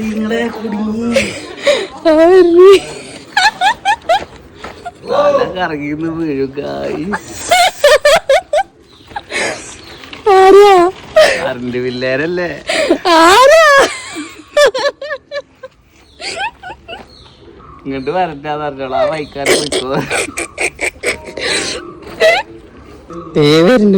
നിങ്ങളെ കുടുങ്ങി കറങ്ങിന്ന് വീഴുകായി കറണ്ട് പിള്ളേരല്ലേ ഇങ്ങോട്ട് വരണ്ടാന്ന് പറഞ്ഞോളൂ. ആ വൈക്കാരെ പോയിക്കോ. വരണ്ട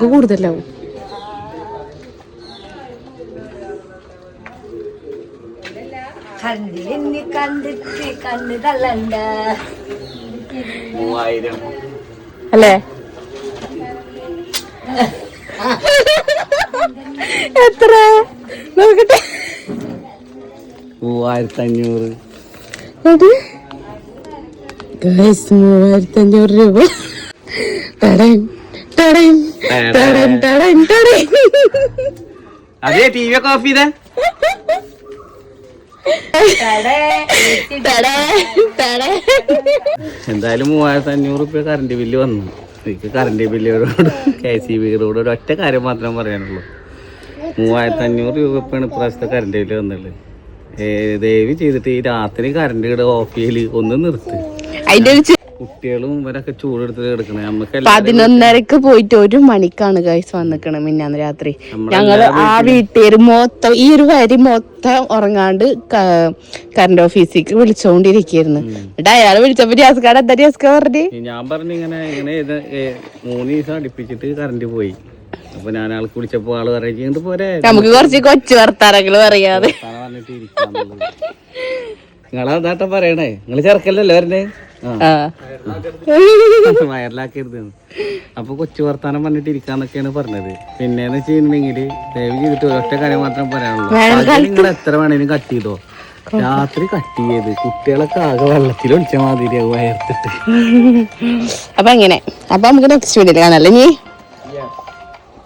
കൂടുതലാവും. അല്ലേ എത്ര നോക്കട്ടെ? 3500. 3500 രൂപ. അതെ ടി വി ഒക്കെ ഓഫ് ചെയ്തേ. എന്തായാലും 3500 കറണ്ട് ബില്ല് വന്നു. എനിക്ക് കറണ്ട് ബില്ലോട് KCB-യോട് ഒരൊറ്റ കാര്യം മാത്രം പറയാനുള്ളൂ. 3500 രൂപയാണ് ഇപ്രാവശ്യത്തെ കറണ്ട് ബില്ല് വന്നുള്ളത്. ദയവ് ചെയ്തിട്ട് ഈ രാത്രി കറണ്ട് ഓഫ് ചെയ്യല് ഒന്ന് നിർത്ത്. കുട്ടികളും ഇവരൊക്കെ ചൂടെടുത്ത് കിടക്കണേ. നമുക്ക് 11:30 പോയിട്ട് 1 മണിക്കാണ് ഗൈസ് വന്നിക്കണേ മിന്നാന്ന് രാത്രി. ഞങ്ങള് ആ വീട്ടുകാര് മൊത്തം ഈ ഒരു വരി മൊത്തം ഉറങ്ങാണ്ട് കറണ്ട് ഓഫീസിലേക്ക് വിളിച്ചോണ്ടിരിക്കുന്നു. എന്നിട്ട് അയാള് വിളിച്ചപ്പോ ഗ്യാസ്കാർഡ് എന്താ ഗ്യാസ്കാർ പറഞ്ഞു? ഞാൻ പറഞ്ഞു ഇങ്ങനെ 3 ദിവസം അടുപ്പിച്ചിട്ട് കറണ്ട് പോയി. അപ്പൊ ഞാൻ ആൾക്ക് വിളിച്ചപ്പോ ആള് പറയുന്നത് പോരെ നമുക്ക് കുറച്ച് കൊച്ചു വർത്താനങ്ങള് പറയാതെ പറഞ്ഞിട്ട് ഇരിക്കാന്നുള്ളത്. നിങ്ങളതാട്ട പറയണേ. നിങ്ങള് ചെറുക്കല്ലല്ലോ വരണേ. വയറിലാക്കരുത്. അപ്പൊ കൊച്ചു വർത്താനം പറഞ്ഞിട്ട് ഇരിക്കാന്നൊക്കെയാണ് പറഞ്ഞത്. പിന്നെന്ന് വെച്ചിട്ടുണ്ടെങ്കില് ദയവ് ചെയ്തിട്ട് ഒറ്റ കാര്യം മാത്രം പറയാനുള്ളൂ. നിങ്ങൾ എത്ര വേണേലും കട്ട് ചെയ്തോ. രാത്രി കട്ട് ചെയ്ത് കുട്ടികളൊക്കെ ആകെ വെള്ളത്തിൽ ഒളിച്ച മാതിരി വയർത്തിട്ട്. അപ്പൊ അങ്ങനെ. അപ്പൊ നമുക്ക് നെക്സ്റ്റ് വീഡിയോയിൽ കാണാല്ലേ നീ.